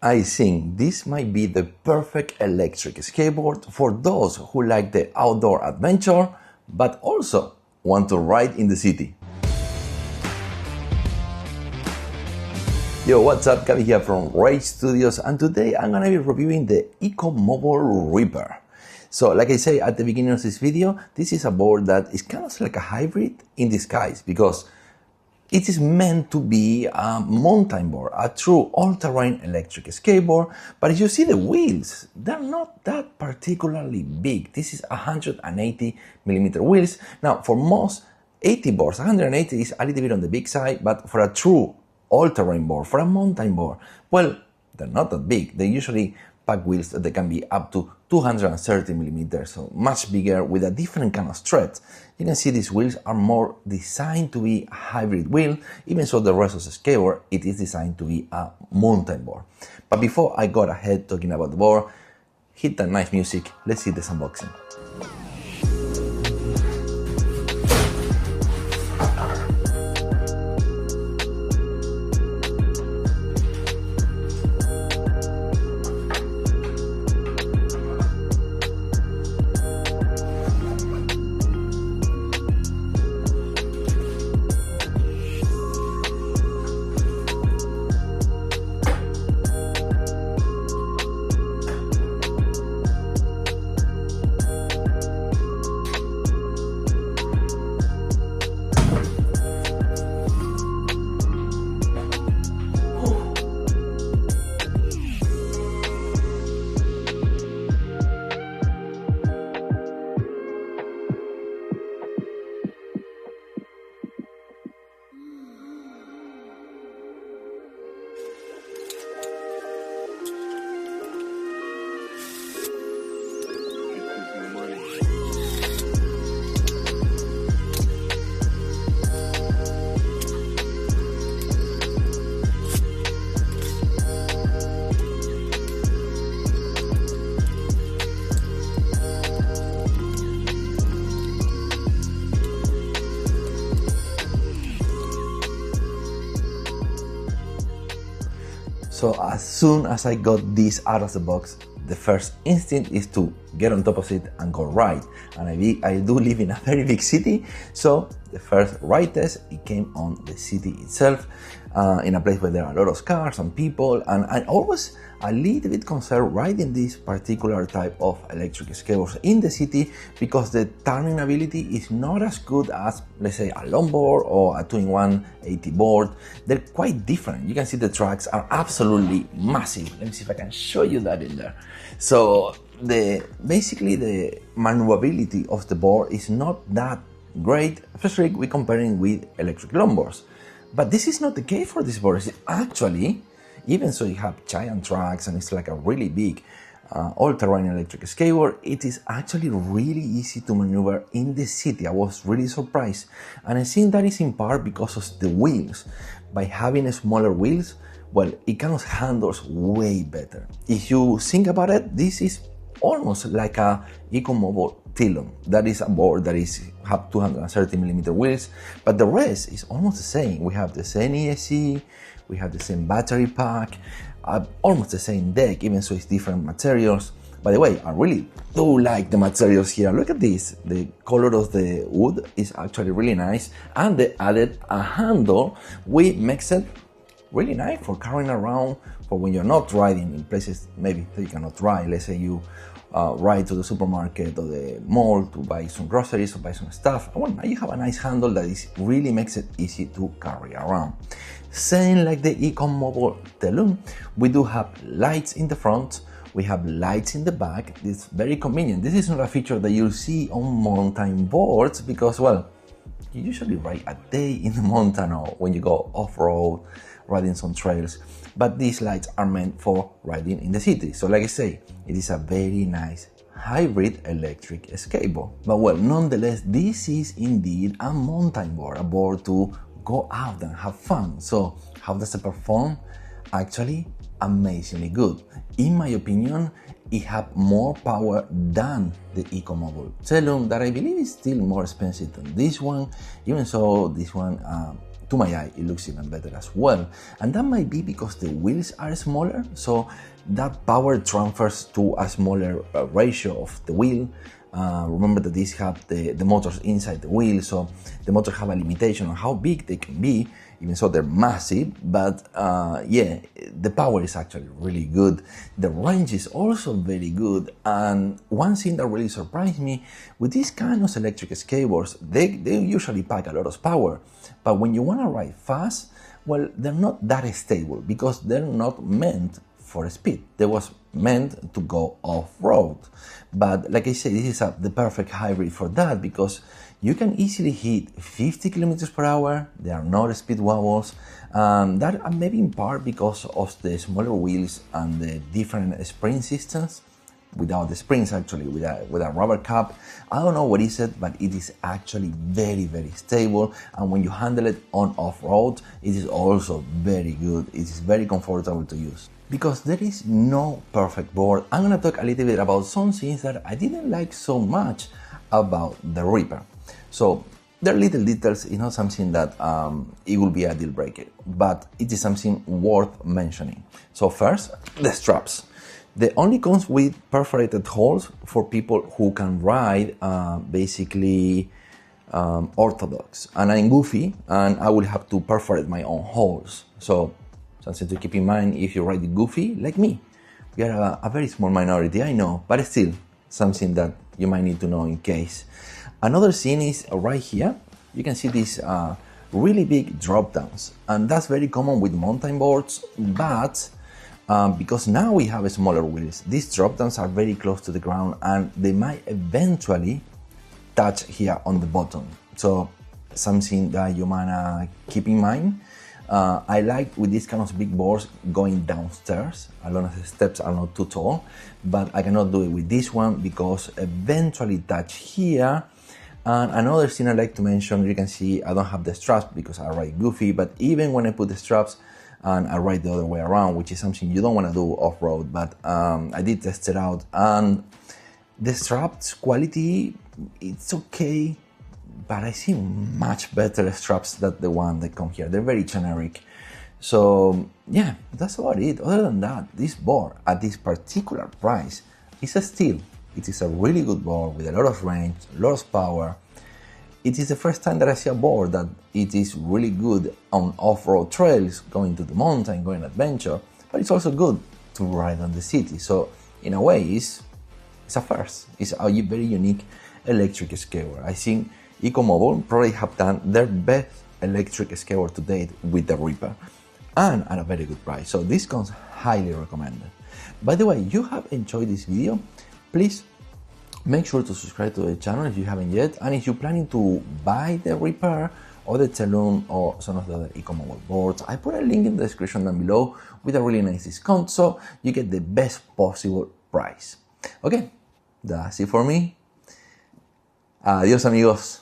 I think this might be the perfect electric skateboard for those who like the outdoor adventure, but also want to ride in the city. Yo, what's up? Kavi here from Rage Studios, and today I'm gonna be reviewing the EcoMoble Reaper. So, like I say at the beginning of this video, this is a board that is kind of like a hybrid in disguise because it is meant to be a mountain board, a true all-terrain electric skateboard, but if you see the wheels, they're not that particularly big. This is 180 millimeter wheels. Now, for most 80 boards, 180 is a little bit on the big side, but for a true all-terrain board, for a mountain board, well, they're not that big. They usually pack wheels that they can be up to 230 millimeters, so much bigger with a different kind of stretch. You can see these wheels are more designed to be a hybrid wheel, even so the rest of the skateboard, it is designed to be a mountain board. But before I got ahead talking about the board, hit that nice music, let's see this unboxing. So as soon as I got this out of the box, the first instinct is to get on top of it and go ride. And I do live in a very big city, so the first ride test, it came on the city itself, in a place where there are a lot of cars and people, and I always a little bit concerned riding this particular type of electric skateboards in the city because the turning ability is not as good as, let's say, a longboard or a 2-in-1 80 board. They're quite different. You can see the tracks are absolutely massive. Let me see if I can show you that in there. So basically the maneuverability of the board is not that great, especially we comparing with electric longboards. But this is not the case for this board. It's actually, even so you have giant tracks and it's like a really big all-terrain electric skateboard, it is actually really easy to maneuver in the city. I was really surprised, and I think that is in part because of the wheels. By having smaller wheels, well, it kind of handles way better. If you think about it, this is almost like a EcoMoble Telum. That is a board that have 230 millimeter wheels, but the rest is almost the same. We have the same ESC, we have the same battery pack, almost the same deck, even so it's different materials. By the way, I really do like the materials here. Look at this. The color of the wood is actually really nice, and they added a handle which makes it really nice for carrying around for when you're not riding in places maybe that you cannot ride. Let's say you ride to the supermarket or the mall to buy some groceries or buy some stuff. Well, now you have a nice handle that really makes it easy to carry around. Same like the EcoMoble Telum, we do have lights in the front, we have lights in the back. It's very convenient. This is not a feature that you'll see on mountain boards because, well, you usually ride a day in the mountain or when you go off-road, riding some trails, but these lights are meant for riding in the city. So like I say, it is a very nice hybrid electric skateboard. But well, nonetheless, this is indeed a mountain board, a board to go out and have fun. So how does it perform? Actually, amazingly good. In my opinion, it has more power than the EcoMoble Telum, that I believe is still more expensive than this one. Even so, this one to my eye, it looks even better as well. And that might be because the wheels are smaller, so that power transfers to a smaller ratio of the wheel. Remember that these have the motors inside the wheel, so the motors have a limitation on how big they can be, even so they're massive, but yeah, the power is actually really good. The range is also very good, and one thing that really surprised me, with these kind of electric skateboards, they usually pack a lot of power, but when you want to ride fast, well, they're not that stable because they're not meant for speed. They was meant to go off-road. But like I said, this is the perfect hybrid for that because you can easily hit 50 kilometers per hour. There are no speed wobbles. That maybe in part because of the smaller wheels and the different spring systems. Without the springs, actually, with a rubber cap. I don't know what is it, but it is actually very, very stable. And when you handle it on off-road, it is also very good. It is very comfortable to use. Because there is no perfect board, I'm gonna talk a little bit about some things that I didn't like so much about the Reaper. So there are little details, it's not something that it will be a deal breaker, but it is something worth mentioning. So first, the straps. They only comes with perforated holes for people who can ride basically orthodox. And I'm goofy and I will have to perforate my own holes. So something to keep in mind if you ride goofy like me. We are a very small minority, I know, but still something that you might need to know in case. Another thing is right here, you can see these really big drop downs, and that's very common with mountain boards, but because now we have smaller wheels, these drop downs are very close to the ground and they might eventually touch here on the bottom. So something that you might keep in mind. I like with these kind of big boards going downstairs, as long as the steps are not too tall, but I cannot do it with this one because eventually touch here. And another thing I like to mention, you can see I don't have the straps because I ride goofy, but even when I put the straps and I ride the other way around, which is something you don't want to do off-road, but I did test it out, and the straps quality, it's okay, but I see much better straps than the one that come here. They're very generic. So yeah, that's about it. Other than that, this board at this particular price is a steal. It is a really good board with a lot of range, a lot of power. It is the first time that I see a board that it is really good on off-road trails, going to the mountain, going adventure, but it's also good to ride on the city. So in a way, it's a first. It's a very unique electric skateboard. I think Ecomobile probably have done their best electric skateboard to date with the Reaper, and at a very good price. So this comes highly recommended. By the way, you have enjoyed this video, please make sure to subscribe to the channel if you haven't yet, and if you're planning to buy the Reaper or the Talon or some of the other Ecomobile boards, I put a link in the description down below with a really nice discount so you get the best possible price. Okay, that's it for me. Adiós amigos.